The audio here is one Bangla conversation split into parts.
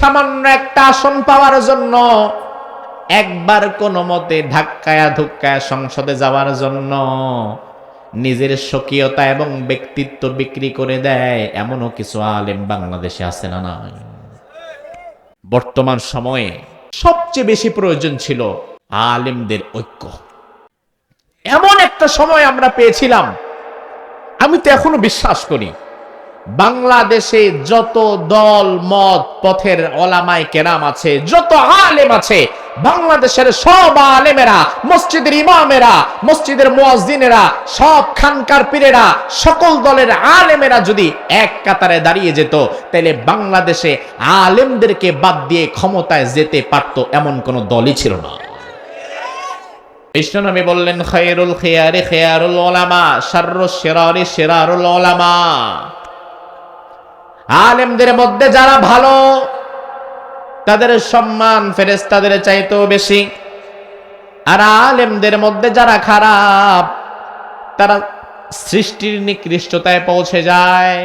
সামান্য একটা আসন পাওয়ার জন্য, একবার কোনো মতে ধাক্কায়া ধুক্কায়া সংসদে যাওয়ার জন্য নিজের স্বকীয়তা এবং ব্যক্তিত্ব বিক্রি করে দেয়, এমনও কিছু আলেম বাংলাদেশে আছে না নাই? বর্তমান সময়ে সবচেয়ে বেশি প্রয়োজন ছিল আলেমদের ঐক্য। এমন একটা সময় আমরা পেয়েছিলাম, আমি তো এখনো বিশ্বাস করি বাংলাদেশে যত দল মত পথের ওলামায়ে কেরাম আছে, যত আলেম আছে, বাংলাদেশের সব আলেমেরা, মসজিদের ইমামেরা, মসজিদের মুয়াজ্জিনেরা, সব খানকার পীরেরা, সকল দলের আলেমেরা যদি এক কাতারে দাঁড়িয়ে যেত, তাহলে বাংলাদেশে আলেমদেরকে বাদ দিয়ে ক্ষমতায় যেতে পারত এমন কোন দলই ছিল না। বিশ্বনবী বললেন, খায়রুল খিয়ারি খিয়ারুল উলামা, শাররুশ শিরারি শিরারুল উলামা। আলেমদের মধ্যে যারা ভালো তাদের সম্মান ফেরেশতাদের চাইতেও বেশি, আর আলেমদের মধ্যে যারা খারাপ তারা সৃষ্টির নিকৃষ্টতায় পৌঁছে যায়।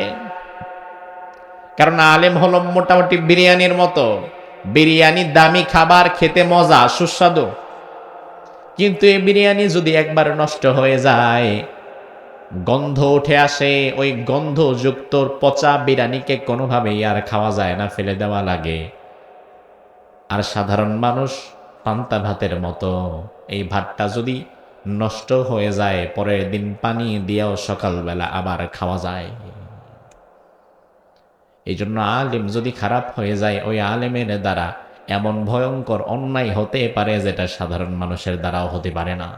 কারণ আলেম হলো মোটামুটি বিরিয়ানির মতো। বিরিয়ানি দামি খাবার, খেতে মজা সুস্বাদু, কিন্তু এই বিরিয়ানি যদি একবার নষ্ট হয়ে যায়, গন্ধ উঠে আসে, ওই গন্ধযুক্ত পচা বিরিয়ানিকে কোনোভাবেই আর খাওয়া যায় না, ফেলে দেওয়া লাগে। আর সাধারণ মানুষ পান্তা ভাতের মতো, এই ভাতটা যদি নষ্ট হয়ে যায়, পরের দিন পানি দিয়েও সকালবেলা আবার খাওয়া যায়। এই জন্য আলেম যদি খারাপ হয়ে যায়, ওই আলেমের দ্বারা এমন ভয়ঙ্কর অন্যায় হতে পারে যেটা সাধারণ মানুষের দ্বারাও হতে পারে না।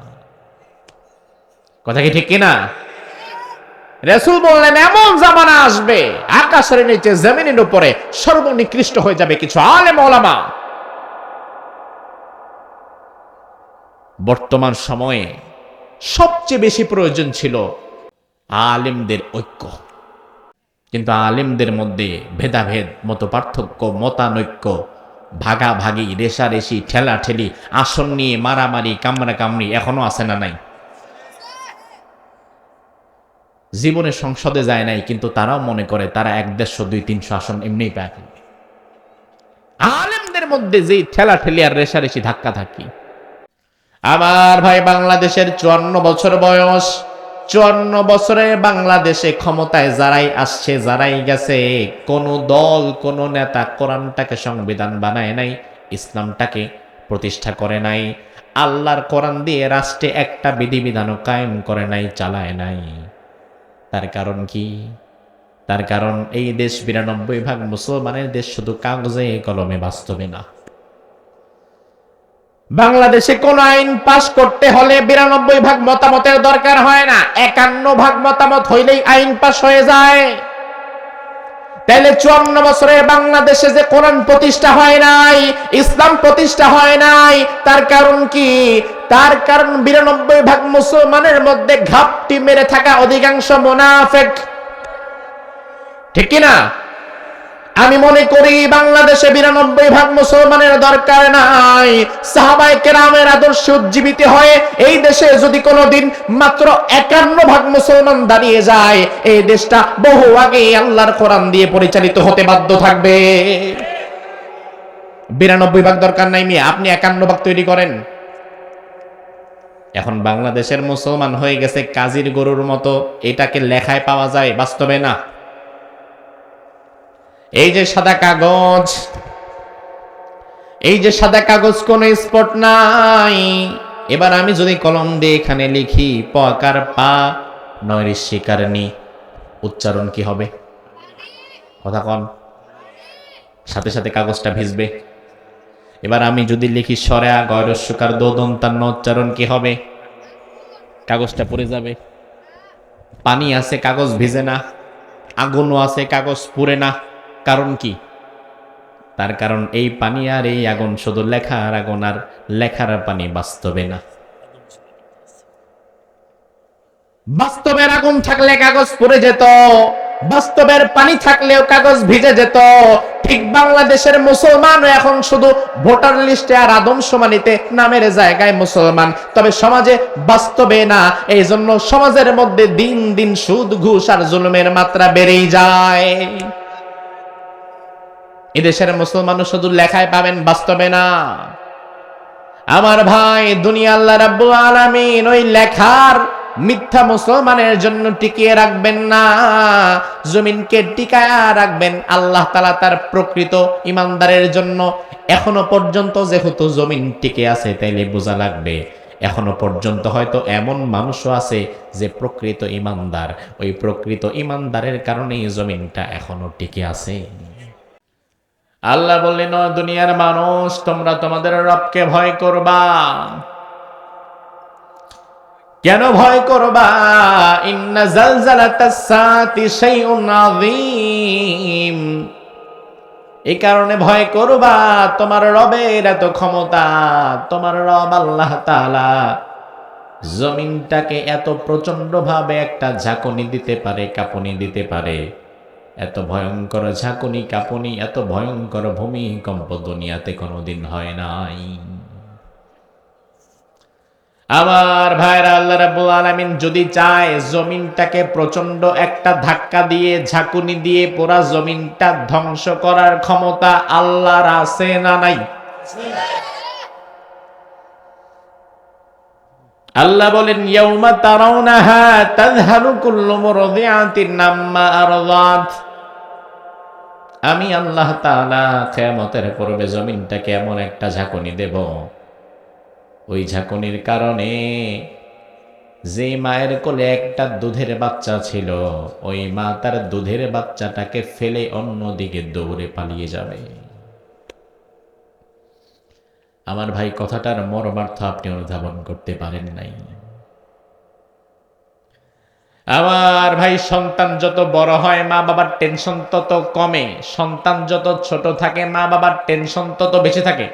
কথা কি ঠিক কিনা? রাসূল বললেন, এমন জামানা আসবে আকাশের নিচে জমিনের উপরে সর্বনিকৃষ্ট হয়ে যাবে কিছু আলেম ওলামা। বর্তমান সময়ে সবচেয়ে বেশি প্রয়োজন ছিল আলেমদের ঐক্য, কিন্তু আলেমদের মধ্যে ভেদাভেদ, মত পার্থক্য, মতানৈক্য, ভাগাভাগি, রেশারেশি, ঠেলাঠেলি, আসন নিয়ে মারামারি, কামড়াকামড়ি এখনো আছে না নাই? জীবনে সংসদে যায় নাই, কিন্তু তারাও মনে করে তারা 100, 200, 300 আসন এমনি পায়। আলেমদের মধ্যে যেই ঠেলাঠেলি আর রেশারেশি, ধাক্কা ধাক্কি। আমার ভাই, বাংলাদেশের 54 বছর বয়স, 54 বছরে বাংলাদেশে ক্ষমতায় যারাই আসছে, যারাই গেছে, কোন দল, কোন নেতা কোরআনটাকে সংবিধান বানায় নাই, ইসলামটাকে প্রতিষ্ঠা করে নাই, আল্লাহর কোরআন দিয়ে রাষ্ট্রে একটা বিধিবিধানও কায়েম করে নাই, চালায় নাই। তার কারণ কি? তার কারণ এই দেশ 92% মুসলমানের দেশ, শুধু কাগজে কলমে, বাস্তবে না। বাংলাদেশে কোন আইন পাশ করতে হলে 92% মতামতের দরকার হয় না, 51% মতামত হইলেই আইন পাশ হয়ে যায়। তাহলে 54 বছরে বাংলাদেশে যে কোরআন প্রতিষ্ঠা হয় নাই, ইসলাম প্রতিষ্ঠা হয় নাই, তার কারণ কি? তার কারণ 92% মুসলমানের মধ্যে ঘাপটি মেরে থাকা অধিকাংশ মুনাফিক। ঠিক কিনা? আমি মনে করি বাংলাদেশে 92% মুসলমানের দরকার নাই। সাহাবায়ে কেরামের আদর্শে উজ্জীবিত হয়ে এই দেশে যদি কোনোদিন মাত্র 51% মুসলমান দাঁড়িয়ে যায়, এই দেশটা বহু আগে আল্লাহর কোরআন দিয়ে পরিচালিত হতে বাধ্য থাকবে। 92% দরকার নাই মিয়া, আপনি 51% তৈরি করেন। এখন বাংলাদেশের মুসলমান হয়ে গেছে কাজীর গরুর মতো, এটাকে লেখায় পাওয়া যায়, বাস্তবে না। এই যে সাদা কাগজ, এই যে সাদা কাগজ, কোন স্পট নাই। এবার আমি যদি কলম দিয়ে এখানে লিখি পকার পা নয় শিকার নি, উচ্চারণ কি হবে? কথা কন, সাথে সাথে কাগজটা ভিজবে। এবার আমি যদি লিখি সরেয়া গয়রস্যকার দোদন্তান্ন, উচ্চারণ কি হবে? কাগজটা পড়ে যাবে। পানি আছে, কাগজ ভিজে না। আগুনও আছে, কাগজ পুড়ে না। কারণ কি? তার কারণ এই পানি আর এই আগুন শুধু লেখার আগুন, আর লেখার পানি বাস্তবে না। বাস্তবের আগুন থাকলে কাগজ পুড়ে যেত, বাস্তবের পানি থাকলেও কাগজ ভিজে যেত। ঠিক বাংলাদেশের মুসলমান এখন শুধু ভোটার লিস্টে আর আদমশুমারিতে নামের জায়গায় মুসলমান, তবে সমাজে বাস্তবে না। এই জন্য সমাজের মধ্যে দিন দিন সুদ, ঘুষ আর জুলুমের মাত্রা বেড়েই যায়। এদেশের মুসলমান শুধু লেখায় পাবেন, বাস্তবে না। আমার ভাই, দুনিয়া আল্লাহ রাব্বুল আলামিন ওই লেখার মিথ্যা মুসলমানের জন্য টিকিয়ে রাখবেন না, জমিনকে টিকায়া রাখবেন আল্লাহ তাআলা তার প্রকৃত ইমানদারের জন্য। এখনো পর্যন্ত যেহেতু জমিন টিকে আছে, তাইলে বোঝা লাগবে এখনো পর্যন্ত হয়তো এমন মানুষও আছে যে প্রকৃত ইমানদার। ওই প্রকৃত ইমানদারের কারণেই জমিনটা এখনো টিকে আছে। আল্লাহ বললেন, ও দুনিয়ার মানুষ, তোমরা তোমাদের রবকে ভয় করবা। কেন ভয় করবা? ইন্না জালজালাতাস সাআতি শাইউন আযীম। এই কারণে ভয় করবা, তোমার রবের এত ক্ষমতা। তোমার রব আল্লাহ তাআলা জমিনটাকে এত প্রচন্ড ভাবে একটা ঝাঁকুনি দিতে পারে, কাঁপুনি দিতে পারে। এত ভয়ঙ্কর ঝাঁকুনি, কাঁপুনি, এত ভয়ঙ্কর ভূমিকম্প দুনিয়াতে কোনোদিন হয় নাই। আমার ভাইরা, আল্লাহ রাব্বুল আলামিন যদি চায় জমিনটাকে প্রচন্ড একটা ধাক্কা দিয়ে, ঝাঁকুনি দিয়ে পুরা জমিনটা ধ্বংস করার ক্ষমতা আল্লাহর আছে না নাই? আল্লাহ বলেন, ইয়াউমা তারাউনাহা তাযহালু কুল্লু মুরদিআতিন আম্মা আরদাত। আমি আল্লাহ তাআলা কিয়ামতের পূর্বে জমিনটাকে এমন একটা ঝাঁকুনি দেব, ওই ঝাঁকুনির কারণে যে মায়ের কোলে একটা দুধের বাচ্চা ছিল, ওই মা তার দুধের বাচ্চাটাকে ফেলে অন্যদিকে দৌড়ে পালিয়ে যাবে। আমার ভাই, কথাটার মর্মার্থ আপনি অনুধাবন করতে পারেন নাই। আমার ভাই, সন্তান যত বড় হয় মা বাবার টেনশন তত কমে, সন্তান যত ছোট থাকে মা বাবার টেনশন তত বেশি থাকে।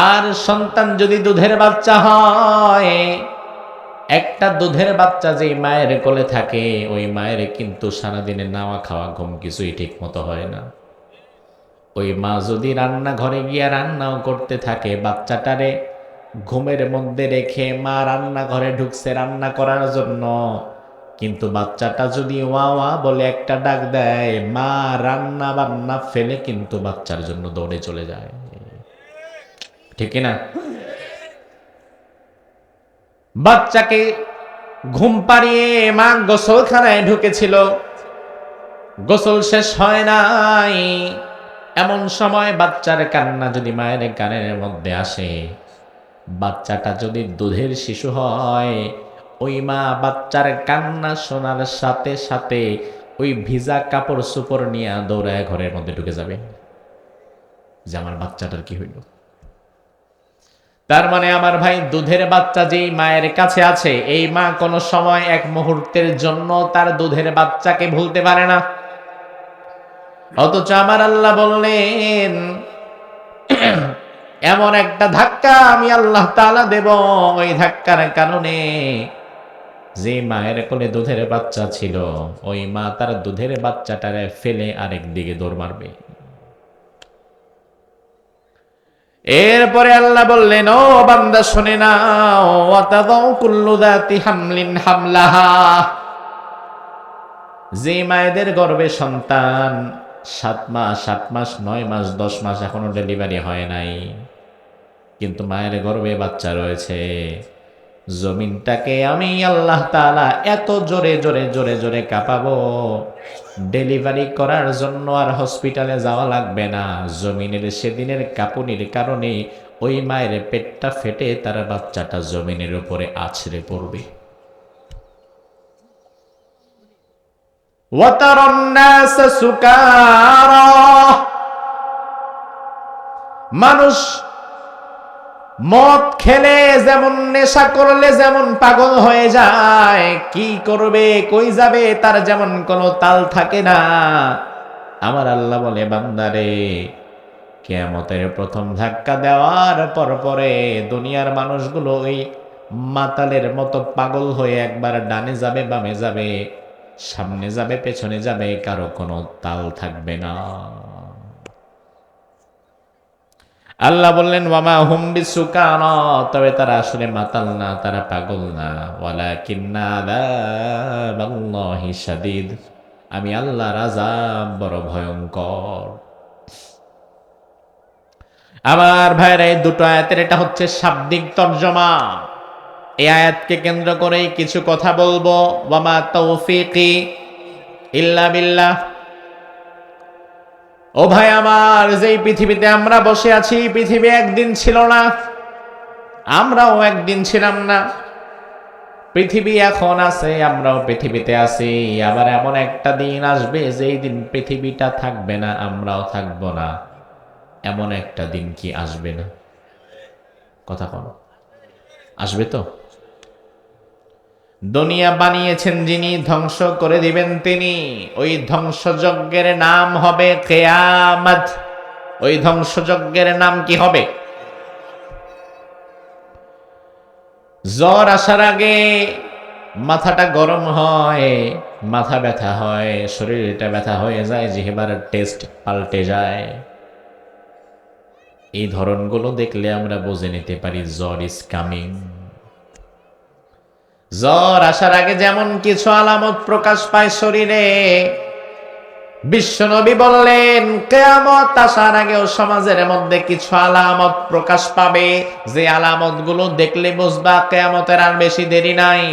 আর সন্তান যদি দুধের বাচ্চা হয়, একটা দুধের বাচ্চা যে মায়ের কোলে থাকে, ওই মায়ের কিন্তু সারাদিনে নাওয়া খাওয়া ঘুম কিছুই ঠিক মতো হয় না। ওই মা যদি রান্নাঘরে গিয়া রান্নাও করতে থাকে, বাচ্চাটারে ঘুমের মধ্যে রেখে মা রান্নাঘরে ঢুকছে রান্না করার জন্য, কিন্তু বাচ্চাটা যদি ওয়া ওয়া বলে একটা ডাক দেয়, মা রান্না বান্না ফেলে কিন্তু বাচ্চার জন্য দৌড়ে চলে যায়। ঠিক না? বাচ্চাকে ঘুম পাড়িয়ে মা গোসলখানায় ঢুকেছিল, গোসল শেষ হয় নাই, এমন সময় বাচ্চার কান্না যদি মায়ের কানের মধ্যে আসে, বাচ্চাটা যদি দুধের শিশু হয়, ওই মা বাচ্চার কান্না শোনার সাথে সাথে ওই ভিজা কাপড় চোপড় নিয়ে দৌড়ায় ঘরের মধ্যে ঢুকে যাবে যে আমার বাচ্চাটার কি হইল। তার মানে আমার ভাই, দুধের বাচ্চা যেই মায়ের কাছে আছে, এই মা কোনো সময় এক মুহূর্তের জন্য তার দুধের বাচ্চাকে ভুলতে পারে না। অথচ আমার আল্লাহ বললেন, এমন একটা ধাক্কা আমি আল্লাহ তাআলা দেব, ওই ধাক্কার কারণে যে মায়ের কোলে দুধের বাচ্চা ছিল, ওই মা তার দুধের বাচ্চাটারে ফেলে আরেক দিকে দৌড় মারবে। এরপরে আল্লাহ বললেন, ও বান্দা শুনে নাও, ওয়াতাদাউ কুল্লু যাতি হামলিন হামলাহা। যে মায়েদের গর্ভে সন্তান 7 মাস, 8 মাস, 9 মাস, 10 মাস এখনো ডেলিভারি হয় নাই, কিন্তু মায়ের গর্ভে বাচ্চা রয়েছে, জমিনটাকে আমি আল্লাহ তাআলা এত জোরে জোরে জোরে জোরে কাঁপাবো, ডেলিভারি করার জন্য আর হসপিটালে যাওয়া লাগবে না। জমিনের সেদিনের কাঁপুনির কারণে ওই মায়ের পেটটা ফেটে তার বাচ্চাটা জমিনের উপরে আছড়ে পড়বে। ওয়াতারান নাস সুকারা। মানুষ মদ খেলে যেমন, নেশা করলে যেমন পাগল হয়ে যায়, কি করবে কই যাবে তার যেমন কোনো তাল থাকে না। আমার আল্লাহ বলে, বান্দারে, কিয়ামতের প্রথম ধাক্কা দেওয়ার পরে দুনিয়ার মানুষগুলো ওই মাতালের মতো পাগল হয়ে একবার ডানে যাবে, বামে যাবে, সামনে যাবে, পেছনে যাবে, কারো কোনো তাল থাকবে না। আল্লাহ বললেন, ওয়ামা হুম বিসুকারা, তবে তারা আসলে মাতাল না, তারা পাগল না। ওয়ালাকিন্না আযাবাল্লাহি শাদীদ, আমি আল্লাহর আযাব বড় ভয়ঙ্কর। আমার ভাইরা, এই দুটো আয়াতের এটা হচ্ছে শাব্দিক তর্জমা। এই আয়াতকে কেন্দ্র করেই কিছু কথা বলবো। ওয়ামা তৌফিকি ইল্লা বিল্লাহ। ও ভাই আমার, যেই পৃথিবীতে আমরা বসে আছি, পৃথিবী একদিন ছিল না, আমরাও একদিন ছিলাম না। পৃথিবী এখন আছে, আমরাও পৃথিবীতে আছি। আবার এমন একটা দিন আসবে যেই দিন পৃথিবীটা থাকবে না, আমরাও থাকবো না। এমন একটা দিন কি আসবে না? কথা বল, আসবে তো? দুনিয়া বানিয়েছেন যিনি, ধ্বংস করে দিবেন তিনি। ওই ধ্বংসযজ্ঞের নাম হবে কিয়ামত। ওই ধ্বংসযজ্ঞের নাম কি হবে? জ্বর আসার আগে মাথাটা গরম হয়, মাথা ব্যথা হয়, শরীরটা ব্যথা হয়ে যায়, জিহ্বার টেস্ট পাল্টে যায়। এই ধরনগুলো দেখলে আমরা বুঝে নিতে পারি জ্বর ইজ কামিং। জ্বর আসার আগে যেমন কিছু আলামত প্রকাশ পায় শরীরে, বিশ্বনবী বললেন কিয়ামত আসার আগেও সমাজের মধ্যে কিছু আলামত প্রকাশ পাবে, যে আলামত গুলো দেখলে বুঝবা কিয়ামতের আর বেশি দেরি নাই।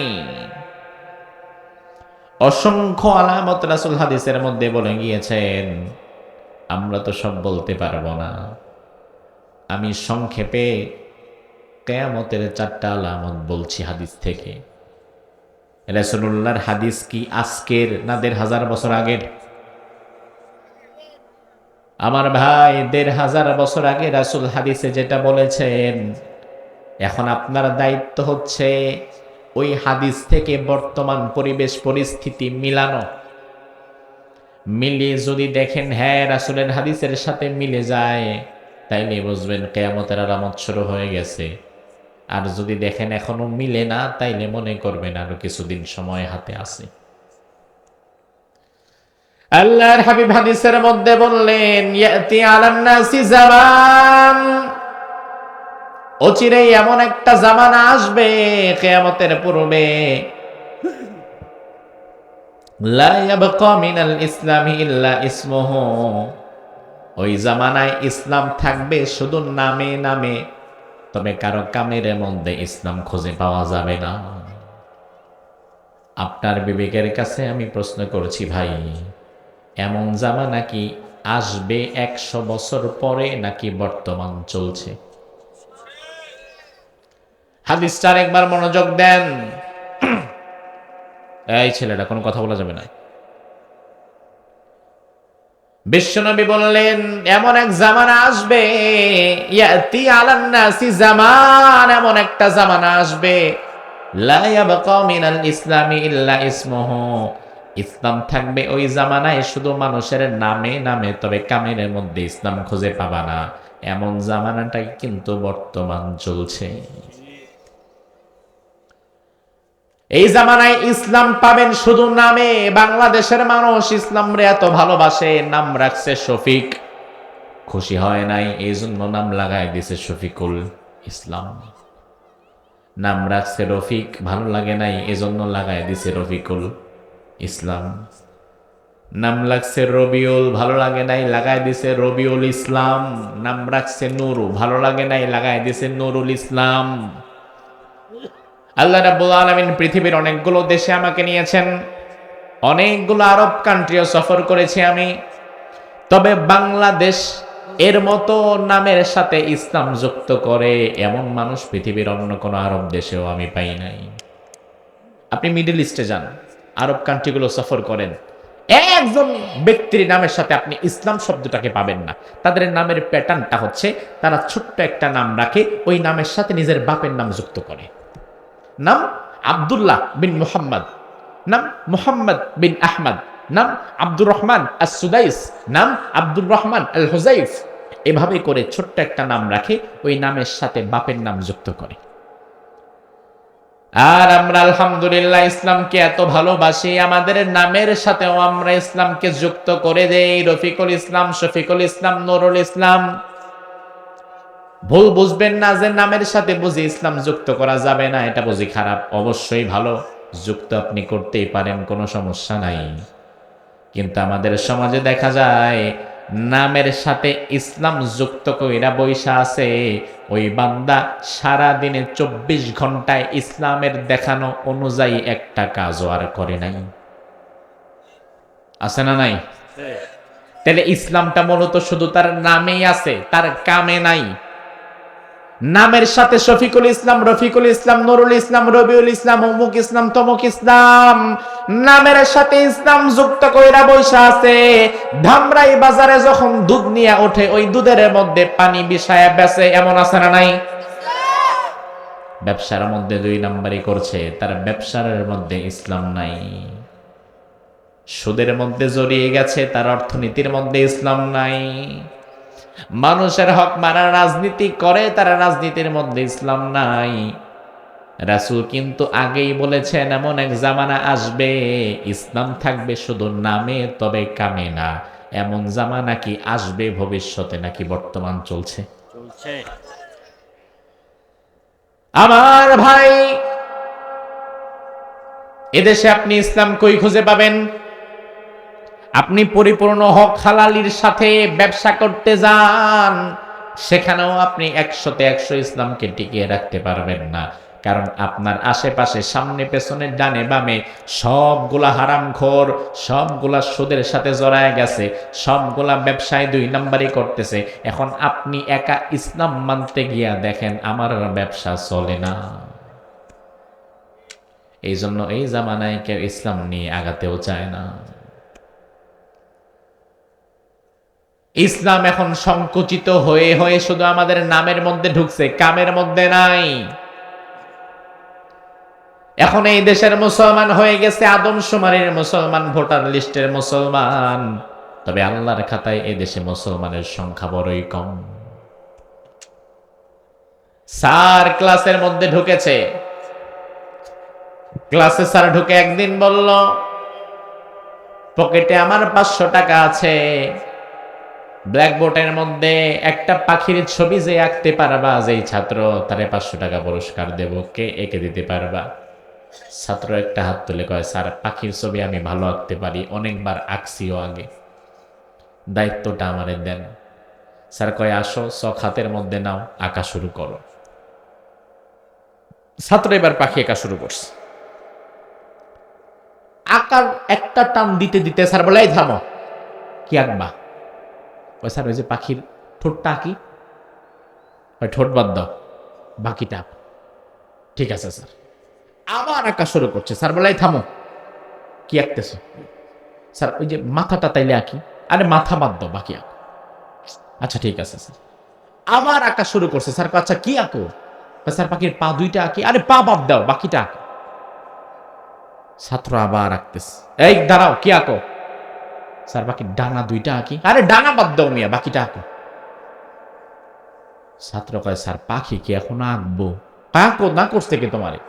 অসংখ্য আলামত রাসূল হাদিসের মধ্যে বলে গিয়েছেন, আমরা তো সব বলতে পারবো না। আমি সংক্ষেপে কিয়ামতের 4টা আলামত বলছি হাদিস থেকে। রাসূলুল্লাহর হাদিস কি আজকের না 1500 বছর আগের? আমার ভাই, 1500 বছর আগে রাসূল হাদিসে যেটা বলেছেন, এখন আপনার দায়িত্ব হচ্ছে ওই হাদিস থেকে বর্তমান পরিবেশ পরিস্থিতি মিলানো। মিলিয়ে যদি দেখেন হ্যাঁ রাসূলের হাদিসের সাথে মিলে যায়, তাইলে বুঝবেন কিয়ামতের আলামত শুরু হয়ে গেছে। আর যদি দেখেন এখনো মিলে না, তাইলে মনে করবেন আরো কিছুদিন সময় হাতে আছে। আল্লাহর হাবিব হাদিসের মধ্যে বললেন, ইয়াতি আলান নাসি জামান, অচিরেই এমন একটা জামানা আসবে কিয়ামতের পূর্বে, লা ইয়াবকা মিনাল ইসলামি ইল্লা ইসমুহু, ওই জামানায় ইসলাম থাকবে শুধু নামে নামে, তবে কারো কামের মধ্যে ইসলাম খুঁজে পাওয়া যাবে না। আপনার বিবেকের কাছে আমি প্রশ্ন করছি ভাই, এমন জামানা কি আসবে 100 বছর পরে নাকি বর্তমান চলছে? হাদিসটার একবার মনোযোগ দেন। এই ছেলেটা, কোনো কথা বলা যাবে না। বিশ্বনবী বললেন এমন এক জামানা আসবে, ইয়াতি আলান নাসি জামান, এমন একটা জামানা আসবে, লা ইয়াবকা মিনাল ইসলামি ইল্লা ইসমুহু, ইসলাম থাকবে ওই জামানায় শুধু মানুষের নামে নামে, তবে কামের মধ্যে ইসলাম খুঁজে পাবা না। এমন জামানাটাই কিন্তু বর্তমান চলছে। এই জামানায় ইসলাম পাবেন শুধু নামে। বাংলাদেশের মানুষ ইসলামরে এত ভালোবাসে, নাম রাখছে শফিক। খুশি হয় নাই, এই জন্য নাম লাগায় দিছে শফিকুল ইসলাম। নাম রাখছে রফিক, ভালো লাগে নাই, এজন্য লাগায় দিছে রফিকুল ইসলাম। নাম রাখছে রবিউল, ভালো লাগে নাই, লাগায় দিছে রবিউল ইসলাম। নাম রাখছে নুরু, ভালো লাগে নাই, লাগায় দিছে নুরুল ইসলাম। আল্লাহ রাব্বুল আলামিন পৃথিবীর অনেকগুলো দেশে আমাকে নিয়েছেন, অনেকগুলো আরব কান্ট্রিও সফর করেছি আমি। তবে বাংলাদেশ এর মতো নামের সাথে ইসলাম যুক্ত করে এমন মানুষ পৃথিবীর অন্য কোনো আরব দেশেও আমি পাই নাই। আপনি মিডল ইস্টে যান, আরব কান্ট্রিগুলো সফর করেন, একজন ব্যক্তির নামের সাথে আপনি ইসলাম শব্দটাকে পাবেন না। তাদের নামের প্যাটার্নটা হচ্ছে, তারা ছোট্ট একটা নাম রাখে, ওই নামের সাথে নিজের বাপের নাম যুক্ত করে। নাম আব্দুল্লাহ বিন মুহাম্মদ, নাম মুহাম্মদ বিন আহমদ, নাম আব্দুর রহমান আস-সুদাইস, নাম আব্দুর রহমান আল হুজাইফ। এভাবে করে ছোট্ট একটা নাম রাখে, ওই নামের সাথে বাপের নাম যুক্ত করে। আর আমরা আলহামদুলিল্লাহ ইসলামকে এত ভালোবাসি, আমাদের নামের সাথেও আমরা ইসলামকে যুক্ত করে দেই। রফিকুল ইসলাম, শফিকুল ইসলাম, নুরুল ইসলাম। ভুল বুঝবেন না যে নামের সাথে বুঝি ইসলাম যুক্ত করা যাবে না, এটা বুঝি খারাপ। অবশ্যই ভালো, যুক্ত আপনি করতেই পারেন, কোনো সমস্যা নাই। কিন্তু আমাদের সমাজে দেখা যায় নামের সাথে ইসলাম যুক্ত কইরা বৈশা আছে, ওই বান্দা সারা দিনে 24 ঘন্টায় ইসলামের দেখানো অনুযায়ী একটা কাজও আর করে নাই। আছে না নাই? তাহলে ইসলামটা মূলত শুধু তার নামেই আছে, তার কামে নাই। নামের সাথে শফিকুল ইসলাম, রফিকুল ইসলাম, নুরুল ইসলাম, রবিউল ইসলাম, অমুক ইসলাম, তমুক ইসলাম, নামের সাথে ইসলাম যুক্ত কইরা বৈশা আছে। ধামরাই বাজারে যখন দুধ নিয়ে ওঠে, ওই দুধের মধ্যে পানি মিশায়া বেচে, এমন আছে না নাই? ব্যবসার মধ্যে 2 নাম্বারই করছে, তার ব্যবসার মধ্যে ইসলাম নাই। সুদের মধ্যে জড়িয়ে গেছে, তার অর্থনীতির মধ্যে ইসলাম নাই। মানুষের হক মারার রাজনীতি করে, তার রাজনীতির মধ্যে ইসলাম নাই। রাসূল কিন্তু আগেই বলেছেন এমন এক জামানা আসবে, ইসলাম থাকবে শুধু নামে তবে কামে না। এমন জামানা কি আসবে ভবিষ্যতে নাকি বর্তমান চলছে? আমার ভাই, এদেশে আপনি ইসলাম কই খুঁজে পাবেন? আপনি পরিপূর্ণ হক হালালির সাথে ব্যবসা করতে যান, সেখানেও আপনি 100তে 100 ইসলামকে টিকিয়ে রাখতে পারবেন না। কারণ আপনার আশেপাশে, সামনে পেছনে, ডানে বামে সবগুলা হারামখোর, সবগুলা সুদের সাথে জড়ায় গেছে, সবগুলা ব্যবসায় 2 নাম্বারই করতেছে। এখন আপনি একা ইসলাম মানতে গিয়া দেখেন আমার ব্যবসা চলে না। এই জন্য এই জামানায় কেউ ইসলাম নিয়ে আগাতেও চায় না। ইসলাম এখন সংকুচিত হয়ে হয়ে শুধু আমাদের নামের মধ্যে ঢুকছে, কামের মধ্যে নাই। এখন এই দেশের মুসলমান হয়ে গেছে আদমশুমারির মুসলমান, ভোটার লিস্টের মুসলমান, তবে আল্লাহর খাতায় এই দেশে মুসলমানের সংখ্যা বড়ই কম। স্যার ক্লাসের মধ্যে ঢুকেছে, ক্লাসে স্যার ঢুকে একদিন বলল, পকেটে আমার 500 টাকা আছে, ব্ল্যাকবোর্ডের মধ্যে একটা পাখির ছবি যে আঁকতে পারবা, যেই ছাত্র, তারে 500 টাকা পুরস্কার দেব, কে এঁকে দিতে পারবা? ছাত্র একটা হাত তুলে কয়, স্যার পাখির ছবি আমি ভালো আঁকতে পারি, অনেকবার আঁকছিও আগে, দায়িত্বটা আমারে দেন। স্যার কয়, আসো, চক হাতের মধ্যে নাও, আঁকা শুরু করো। ছাত্র এবার পাখি আঁকা শুরু করছে। আঁকার একটা টান দিতে দিতে স্যার বলে, এই থামো, কি আঁকবা? ওই স্যার, ওই যে পাখির ঠোঁটটা আঁকি। ওই ঠোঁট বাদ দাও, বাকিটা আঁকো। ঠিক আছে স্যার। আবার আঁকা শুরু করছে। স্যার বলে, এই থামো, কি আঁকতেছো? স্যার, ওই যে মাথাটা তাইলে আঁকি। আরে মাথা বাদ দাও, বাকি আঁকো। আচ্ছা ঠিক আছে স্যার। আবার আঁকা শুরু করছে। স্যার, আচ্ছা কি আঁকো? স্যার, পাখির পা 2টা আঁকি। আরে পা বাদ দাও, বাকিটা আঁকো। ছাত্র আবার আঁকতেছে। এই দাঁড়াও, কি আঁকো? স্যার, পাখির ডানা 2টা আঁকি। আরে ডানা বাদ দাও মিয়া, বাকিটা আঁকো। ছাত্র কয়, স্যার পাখি কি এখন আঁকবো? আঁকো না, করছে কি তোমারে?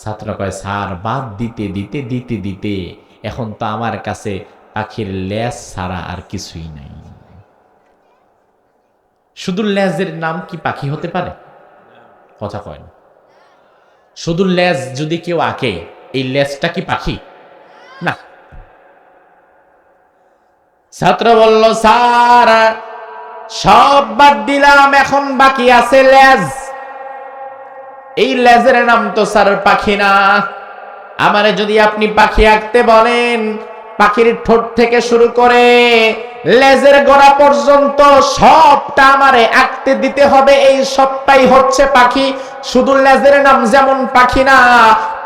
ছাত্র কয়, স্যার বাদ দিতে দিতে দিতে দিতে এখন তো আমার কাছে পাখির লেজ ছাড়া আর কিছুই নাই। শুধু লেজের নাম কি পাখি হতে পারে? কথা কয় না। শুধু লেজ যদি কেউ আঁকে, এই লেজটা কি পাখি? না। ছাত্র বলল, স্যার সব বাদ দিলাম, এখন বাকি আছে লেজ। এই লেজের নাম তো স্যার পাখি না। আমারে যদি আপনি পাখি আঁকতে বলেন, পাখির ঠোঁট থেকে শুরু করে লেজের গোড়া পর্যন্ত সবটা আমারে আঁকতে দিতে হবে। এই সবটাই হচ্ছে পাখি। শুধু লেজের নাম যেমন পাখি না,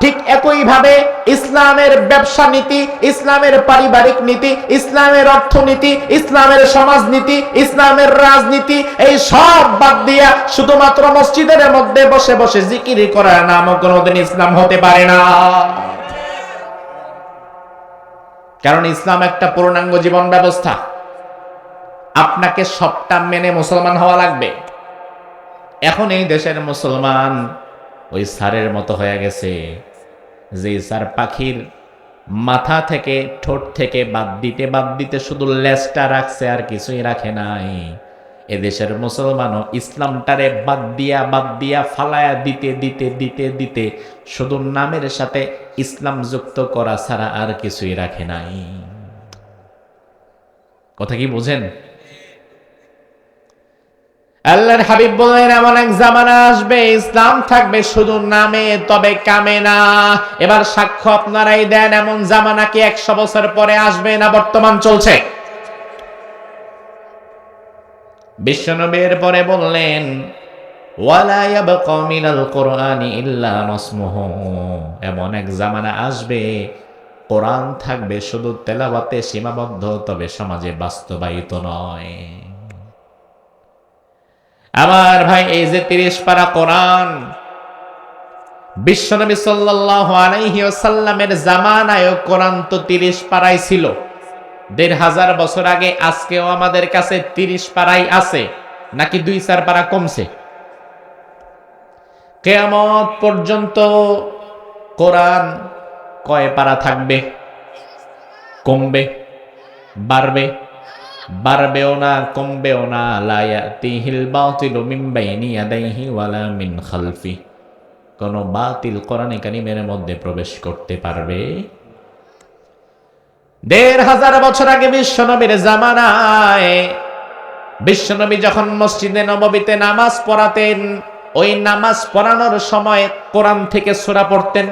ঠিক একই ভাবে ইসলামের ব্যবসা নীতি, ইসলামের পারিবারিক নীতি, ইসলামের অর্থনীতি, ইসলামের সমাজনীতি, ইসলামের রাজনীতি, এই সব বাদ দিয়া শুধুমাত্র মসজিদের মধ্যে বসে বসে জিকির করার নামও কোনোদিন ইসলাম হতে পারে না। কারণ ইসলাম একটা পূর্ণাঙ্গ জীবন ব্যবস্থা। আপনাকে সবটা মেনে মুসলমান হওয়া লাগবে। এখন এই দেশের মুসলমান ওই স্যারের মতো হয়ে গেছে, যে স্যার পাখির মাথা থেকে, ঠোঁট থেকে বাদ দিতে শুধু লেজটা রাখছে, আর কিছুই রাখে নাই। এদেশের মুসলমানও ইসলামটারে বাদ দিয়া ফালায়া দিতে দিতে দিতে দিতে শুধু নামের সাথে ইসলাম যুক্ত করা ছাড়া আর কিছুই রাখে নাই। কথা কি বুঝেন? আল্লাহর হাবিব বললেন এমন এক জামানা আসবে ইসলাম থাকবে শুধু নামে তবে কামে না। এবার সাক্ষ্য আপনারাই দেন, এমন জামানা কি 100 বছর পরে আসবে না বর্তমান চলছে? বিশ্বনবীর পরে বললেন ওয়ালা ইয়াবকা মিনাল কুরআনি ইল্লা নাসমুহু, এমন এক জামানা আসবে কোরআন থাকবে শুধু তেলাওয়াতে সীমাবদ্ধ, তবে সমাজে বাস্তবায়িত নয়। আমার ভাই, এই যে 30 পারা কোরআন, বিশ্বনবী সাল্লাল্লাহু আলাইহি ওয়াসাল্লামের জামানায় কোরআন তো 30 পারাই ছিল। 1500 বছর আগে আজকেও আমাদের কাছে 30 পারাই আছে, নাকি 2-4 পারা কমছে? কিয়ামত পর্যন্ত কোরআন কয় পারা থাকবে? কমবে? বাড়বে? বাড়বেও না, কমবেও না। লা ইয়াতিহিল বাতিলু মিন বাইনি ইয়াদাইহি ওয়ালা মিন খালফি, কোন বাতিল কোরআনে কারিমের মধ্যে প্রবেশ করতে পারবে? 1500 বছর আগে বিশ্বনবীর জামানায় বিশ্বনবী যখন মসজিদে নববীতে নামাজ পড়াতেন, ওই নামাজ পড়ানোর সময় কোরআন থেকে সূরা পড়তেন,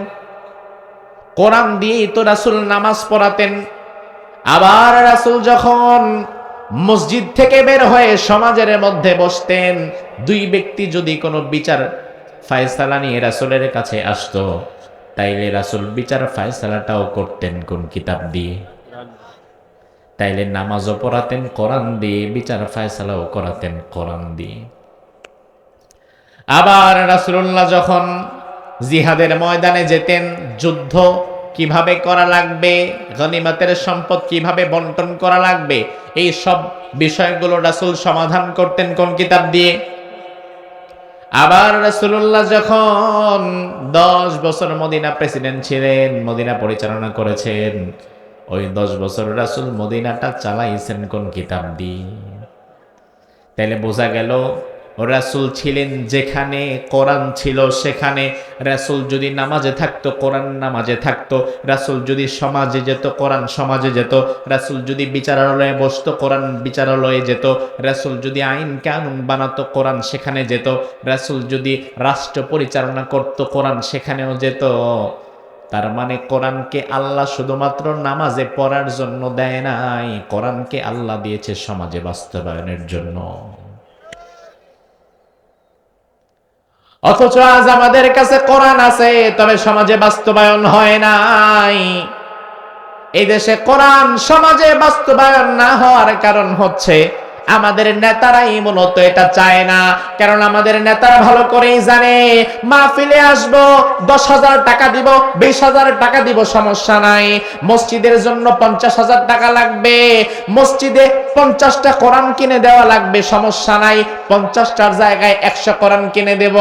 কোরআন দিয়েই তো রাসূল নামাজ পড়াতেন। আবার রাসূল যখন মসজিদ থেকে বের হয়ে সমাজের মধ্যে বসতেন, দুই ব্যক্তি যদি কোনো বিচার ফায়সালা নিয়ে রাসূলের কাছে আসতো, তাইলে রাসূল বিচার ফায়সালাটাও করতেন কোন কিতাব দিয়ে? তাইলে নামাজও পড়াতেন কোরআন দিয়ে, বিচার ফায়সালাও করাতেন কোরআন দিয়ে। আবার রাসূলুল্লাহ যখন জিহাদের ময়দানে যেতেন, যুদ্ধ কিভাবে করা লাগবে, গনিমতের সম্পদ কিভাবে বন্টন করা লাগবে, এই সব বিষয়গুলো রাসূল সমাধান করতেন কোন কিতাব দিয়ে? আবার রাসূলুল্লাহ যখন 10 বছর মদিনা প্রেসিডেন্ট ছিলেন, মদিনা পরিচালনা করেছেন, ওই 10 বছর রাসূল মদিনাটা চালাইছেন কোন কিতাব দিয়ে? তাইলে বোঝা গেল রাসূল ছিলেন যেখানে কোরআন ছিল সেখানে। রাসূল যদি নামাজে থাকতো কোরআন নামাজে থাকতো, রাসূল যদি সমাজে যেত কোরআন সমাজে যেত, রাসূল যদি বিচারালয়ে বসতো কোরআন বিচারালয়ে যেত, রাসূল যদি আইন কানুন বানাতো কোরআন সেখানে যেত, রাসূল যদি রাষ্ট্র পরিচালনা করত কোরআন সেখানেও যেত। তার মানে কোরআনকে আল্লাহ শুধুমাত্র নামাজে পড়ার জন্য দেয় নাই, কোরআনকে আল্লাহ দিয়েছে সমাজে বাস্তবায়নের জন্য। অথচ আজ আমাদের কাছে কোরআন আছে, তবে সমাজে বাস্তবায়ন হয় নাই। এই দেশে কোরআন সমাজে বাস্তবায়ন না হওয়ার কারণ হচ্ছে আমাদের নেতারাই মূলত এটা চায় না। কারণ আমাদের নেতারা ভালো করেই জানে, মাহফিলে আসবো 10,000 টাকা দিব, 20,000 টাকা দিব, সমস্যা নাই। মসজিদের জন্য 50,000 টাকা লাগবে, মসজিদে 50টা কোরআন কিনে দেওয়া লাগবে, সমস্যা নাই। 50টার জায়গায় 100 কোরআন কিনে দেব।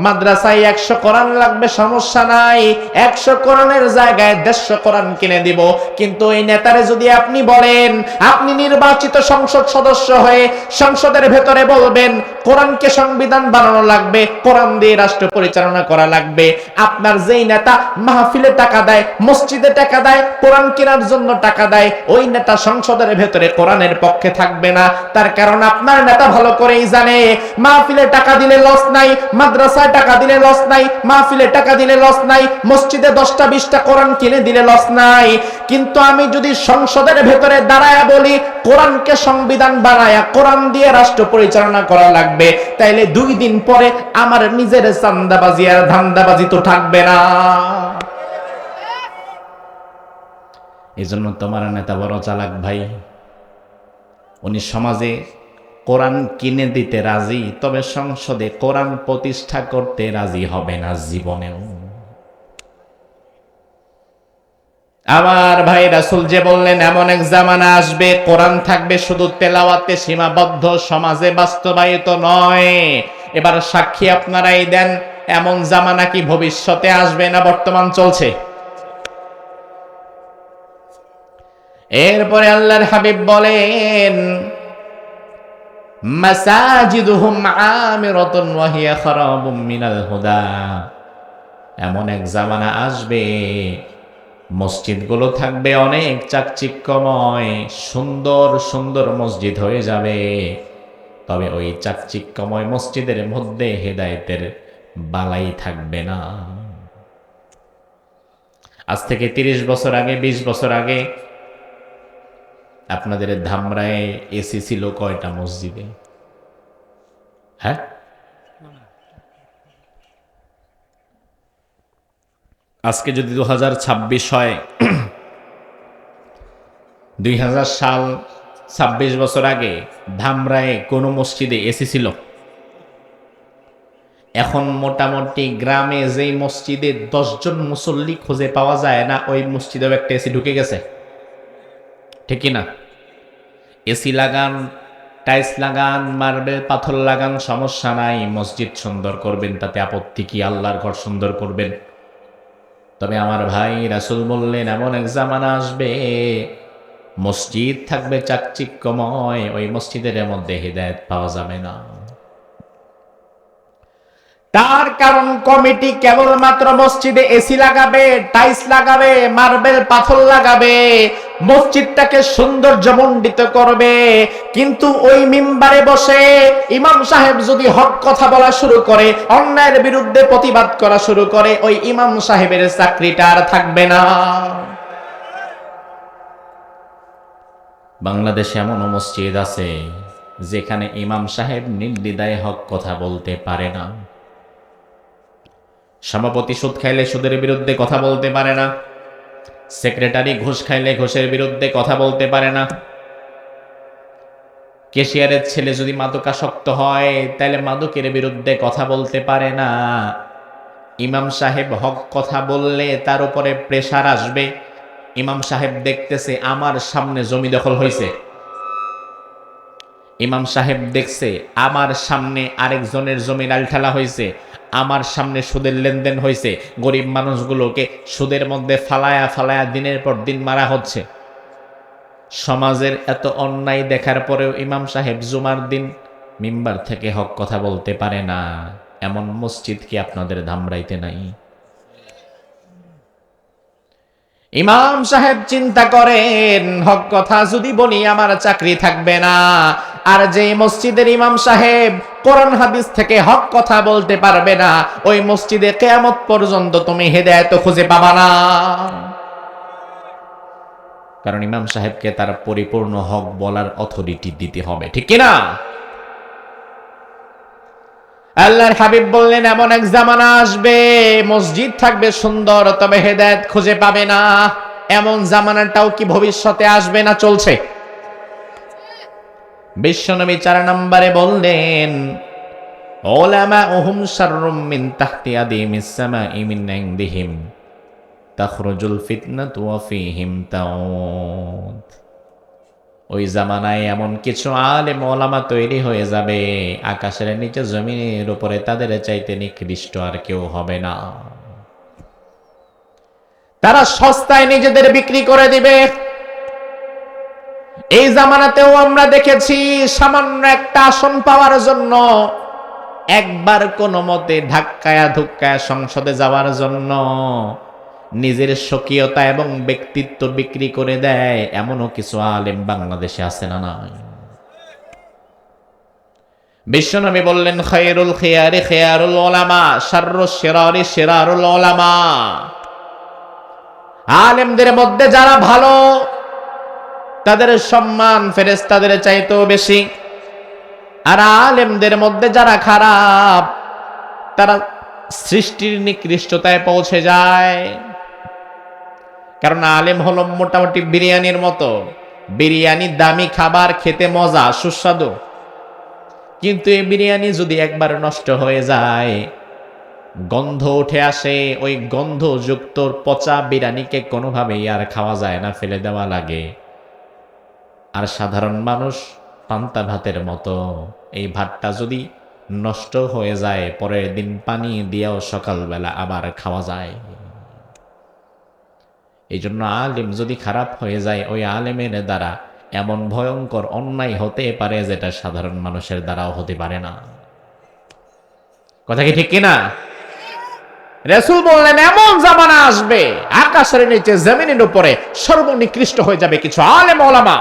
মাদ্রাসায় 100 কোরআন লাগবে, সমস্যা নাই। 100 কোরআনের জায়গায় 150 কোরআন কিনে দিব। কিন্তু এই নেতারে যদি আপনি বলেন, আপনি নির্বাচিত সংসদ সদস্য হয়ে সংসদের ভেতরে বলবেন কোরআনকে সংবিধান বানানো লাগবে, কোরআন দিয়ে রাষ্ট্র পরিচালনা করা লাগবে, আপনার যেই নেতা মাহফিলে টাকা দেয়, মসজিদে টাকা দেয়, কোরআন কেনার জন্য টাকা দেয়, ওই নেতা সংসদের ভেতরে কোরআনের পক্ষে থাকবে না। তার কারণ আপনার নেতা ভালো করেই জানে, মাহফিলে টাকা দিলে লস নাই, মাদ্রাসায় টাকা দিলে লস নাই, মাহফিলে টাকা দিলে লস নাই, মসজিদে 10টা 20টা কোরআন কিনে দিলে লস নাই। কিন্তু আমি যদি সংসদের ভেতরে দাঁড়ায়া বলি কোরআনকে সংবিধান বানায়া কোরআন দিয়ে রাষ্ট্র পরিচালনা করা লাগবে, তাইলে 2 দিন পরে আমার নিজের চান্দাবাজি আর ধান্দাবাজি তো থাকবে না। এজন্য তোমার নেতা বড় চালাক ভাই। উনি সমাজে কোরআন কিনে দিতে রাজি, তবে সংসদে কোরআন প্রতিষ্ঠা করতে রাজি হবে না জীবনেও। আমার ভাই, রাসূল যে বললেন এমন এক জামানা আসবে কোরআন থাকবে শুধু তেলাওয়াতে সীমাবদ্ধ, সমাজে বাস্তবায়িত নয়। এবার সাক্ষী আপনারাই দেন, এমন জামানা কি ভবিষ্যতে আসবে না বর্তমান চলছে? এরপরে আল্লাহর হাবিব বলেন মাসাজিদুহুম আমিরাতুন ওয়া হিয়া খারাবুম মিনাল হুদা, এমন এক জামানা আসবে মসজিদগুলো থাকবে অনেক চাকচিক্যময়, সুন্দর সুন্দর মসজিদ হয়ে যাবে। তবে ওই চাকচিক্যময় মসজিদের মধ্যে হেদায়েতের বালাই থাকবে না। আজ থেকে ৩০ বছর আগে, ২০ বছর আগে আপনাদের ধামরায় এসি ছিল কয়টা মসজিদে? হ্যাঁ, আজকে যদি ২০২৬ হয়, ২০০০ সাল, ২৬ বছর আগে ধামরায় কোন মসজিদে এসি ছিল? এখন মোটামুটি গ্রামে যেই মসজিদে ১০ জন মুসল্লি খুঁজে পাওয়া যায় না, ওই মসজিদেও একটা এসি ঢুকে গেছে, ঠিক না? এসি লাগান, টাইলস লাগান, মার্বেল পাথর লাগান, সমস্যা নাই, মসজিদ সুন্দর করবেন, তাতে আপত্তি কি? আল্লাহর ঘর সুন্দর করবেন। তবে আমার ভাই, রাসূল বললেন এমন এক জামানা আসবে, মসজিদ থাকবে চাকচিক্যময়, ওই মসজিদের মধ্যে হিদায়াত পাওয়া যাবে না। তার কারণ কমিটি কেবলমাত্র মসজিদে এসি লাগাবে, টাইলস লাগাবে, মার্বেল পাথর লাগাবে, মসজিদটাকে সৌন্দর্যমণ্ডিত করবে। কিন্তু ওই মিম্বারে বসে ইমাম সাহেব যদি হক কথা বলা শুরু করে, অন্যায়ের বিরুদ্ধে প্রতিবাদ করা শুরু করে, ওই ইমাম সাহেবের চাকরিটা আর থাকবে না। বাংলাদেশে এমন মসজিদ আছে যেখানে ইমাম সাহেব নির্দ্বিধায় হক কথা বলতে পারে না। সভাপতি সুদ খাইলে সুদের বিরুদ্ধে কথা বলতে পারে না, সেক্রেটারি ঘুষ খাইলে ঘুষের বিরুদ্ধে কথা বলতে পারে না, ক্যাশিয়ারের ছেলে যদি মাদকাসক্ত হয় তাহলে মাদকের বিরুদ্ধে কথা বলতে পারে না। ইমাম সাহেব হক কথা বললে তার উপরে প্রেসার আসবে। ইমাম সাহেব দেখতেছে আমার সামনে জমি দখল হয়েছে, ইমাম সাহেব দেখছে আমার সামনে আরেকজনের জমি লালঠালা হয়েছে, আমার সামনে সুদের লেনদেন হয়েছে, গরিব মানুষগুলোকে সুদের মধ্যে ফালায়া ফালায়া দিনের পর দিন মারা হচ্ছে। সমাজের এত অন্যায় দেখার পরেও ইমাম সাহেব জুমার দিন মিম্বার থেকে হক কথা বলতে পারে না। এমন মসজিদ কি আপনাদের ধামরাইতে নাই? ইমাম সাহেব চিন্তা করেন, হক কথা যদি বলি আমার চাকরি থাকবে না। আর যে মসজিদের ইমাম সাহেব কোরআন হাদিস থেকে হক কথা বলতে পারবে না, ওই মসজিদে কিয়ামত পর্যন্ত তুমি হেদায়েত খুঁজে পাবা না। কারণ ইমাম সাহেবকে তার পরিপূর্ণ হক বলার অথরিটি দিতে হবে, ঠিক কিনা? আল্লাহর হাবিব বললেন এমন এক জামানা আসবে, মসজিদ থাকবে সুন্দর, তবে হেদায়েত খুঁজে পাবে না। এমন জামানাটাও কি ভবিষ্যতে আসবে না চলছে? বিশ্বনবী ৪ নম্বরে বললেন, উলামাউহুম শাররুম মিন তাহতি আদিমিস সামাই মিন ইনদিহিম তাখরুজুল ফিতনাতু ওয়া ফীহিম তাউদ। ওই জামানায় এমন কিছু আলেম ওলামা তৈরি হয়ে যাবে, আকাশের নিচে জমিনের উপরে তাদের চাইতে নিকৃষ্ট আর কেউ হবে না। তারা সস্তায় নিজেদের বিক্রি করে দিবে। এই জামানাতেও আমরা দেখেছি, সামান্য একটা আসন পাওয়ার জন্য একবার কোনো মতে ধাক্কায়া ধুক্কায়া সংসদে যাওয়ার জন্য নিজের স্বকীয়তা এবং ব্যক্তিত্ব বিক্রি করে দেয়, এমনও কিছু আলেম বাংলাদেশে আছে না নাই? বিশ্বনবী বললেন, খায়রুল খিয়ারি খিয়ারুল উলামা, শাররুশ শিরারি শিরারুল উলামা। আলেমদের মধ্যে যারা ভালো তাদের সম্মান ফেরেশতাদের চাইতেও বেশি, আর আলেমদের মধ্যে যারা খারাপ তারা সৃষ্টির নিকৃষ্টতায় পৌঁছে যায়। কারণ আলেম হলো মোটামুটি বিরিয়ানির মতো। বিরিয়ানি দামি খাবার, খেতে মজা সুস্বাদু, কিন্তু এই বিরিয়ানি যদি একবার নষ্ট হয়ে যায়, গন্ধ উঠে আসে, ওই গন্ধযুক্ত পচা বিরিয়ানিকে কোনোভাবেই আর খাওয়া যায় না, ফেলে দেওয়া লাগে। আর সাধারণ মানুষ পান্তা ভাতের মতো, এই ভাতটা যদি নষ্ট হয়ে যায় পরের দিন পানি দিয়েও সকালবেলা আবার খাওয়া যায়। এই জন্য আলেম যদি খারাপ হয়ে যায়, ওই আলেমের দ্বারা এমন ভয়ঙ্কর অন্যায় হতে পারে যেটা সাধারণ মানুষের দ্বারাও হতে পারে না। কথা কি ঠিক কিনা? রাসূল বললেন এমন জামানা আসবে আকাশের নিচে জমিনের উপরে সর্বনিকৃষ্ট হয়ে যাবে কিছু আলেম ওলামা।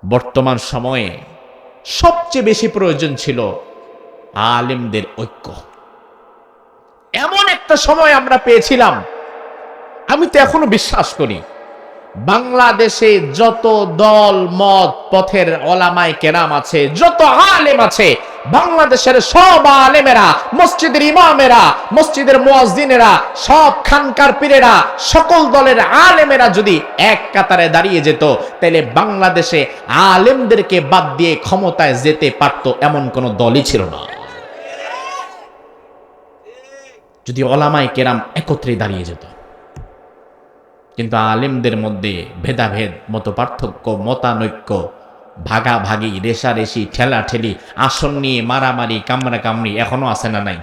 বর্তমান সময়ে সবচেয়ে বেশি প্রয়োজন ছিল আলেমদের ঐক্য। এমন একটা সময় আমরা পেয়েছিলাম, আমি তো এখনো বিশ্বাস করি বাংলাদেশে যত দল মত পথের ওলামায়ে কেরাম আছে, যত আলেম আছে, বাংলাদেশের সব আলেমেরা, মসজিদের ইমামেরা, মসজিদের মুয়াজ্জিনেরা, সব খানকার পীরেরা, সকল দলের আলেমেরা যদি এক কাতারে দাঁড়িয়ে যেত, তাহলে বাংলাদেশে আলেমদেরকে বাদ দিয়ে ক্ষমতায় যেতে পারত এমন কোন দলই ছিল না, যদি ওলামায়ে কেরাম একত্রে দাঁড়িয়ে যেত। কিন্তু আলেমদের মধ্যে ভেদাভেদ, মত পার্থক্য, মতানৈক্য, ভাগাভাগি, রেশারেশি, ঠেলাঠেলি, আসন নিয়ে মারামারি, কামড়াকামড়ি এখনো আছে না নাই?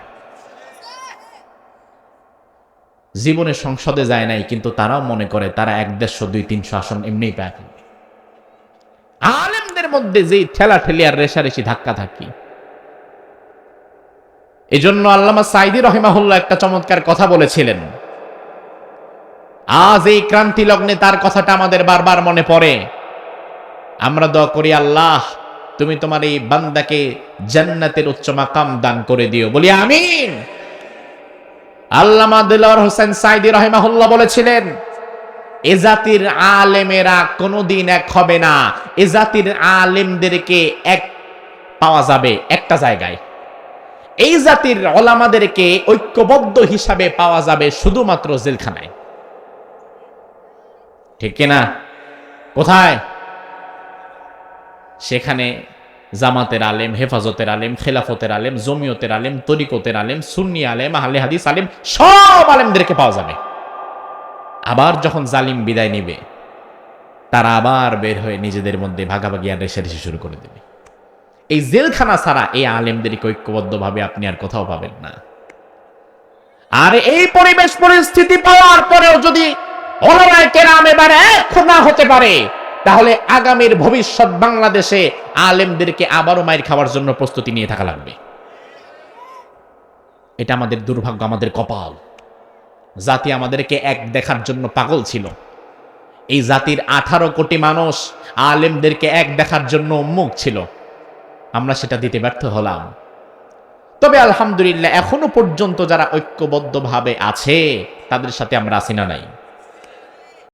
জীবনে সংসদে যায় নাই, কিন্তু তারাও মনে করে তারা 100, 200, 300 আসন এমনিই পায়। আলেমদের মধ্যে যেই ঠেলাঠেলি আর রেশারেশি, ধাক্কা ধাক্কি। এজন্য আল্লামা সাঈদী রাহিমাহুল্লাহ একটা চমৎকার কথা বলেছিলেন। আজ এই ক্রান্তি লগ্নে তার কথাটা আমাদের বারবার মনে পড়ে। আমরা দোয়া করি, আল্লাহ তুমি তোমার এই বান্দাকে জান্নাতের উচ্চ মাকাম দান করে দিও, বলি আমিন। আল্লামা দিলওয়ার হোসেন সাঈদী রাহিমাহুল্লাহ বলেছিলেন, এ জাতির আলেমেরা কোনোদিন এক হবে না, এ জাতির আলেমদেরকে এক পাওয়া যাবে একটা জায়গায়, এই জাতির ওলামাদেরকে ঐক্যবদ্ধ হিসাবে পাওয়া যাবে শুধুমাত্র জেলখানায়। ঠিক কিনা? কোথায়? সেখানে জামাতের আলেম, হেফাজতের আলেম, খেলাফতের আলেম, জমিয়তের আলেম, তরিকতের আলেম, সুন্নি আলেম, আহলে হাদিস আলেম, সব আলেমদেরকে পাওয়া যাবে। আবার যখন জালিম বিদায় নিবে, তারা আবার বের হয়ে নিজেদের মধ্যে ভাগাভাগি আর রেষারেষি শুরু করে দেবে। এই জেলখানা ছাড়া এই আলেমদেরকে ঐক্যবদ্ধভাবে আপনি আর কোথাও পাবেন না। আর এই পরিবেশ পরিস্থিতি পাওয়ার পরেও যদি ওলামায়ে কেরাম এবারে এক না হতে পারে, তাহলে আগামীর ভবিষ্যৎ বাংলাদেশে আলেমদেরকে আবারও মাইর খাওয়ার জন্য প্রস্তুতি নিয়ে থাকা লাগবে। এটা আমাদের দুর্ভাগ্য, আমাদের কপাল। জাতি আমাদেরকে এক দেখার জন্য পাগল ছিল। এই জাতির 18 কোটি মানুষ আলেমদেরকে এক দেখার জন্য উন্মুখ ছিল। আমরা সেটা দিতে ব্যর্থ হলাম। তবে আলহামদুলিল্লাহ এখনো পর্যন্ত যারা ঐক্যবদ্ধভাবে আছে, তাদের সাথে আমরা আছি না নাই?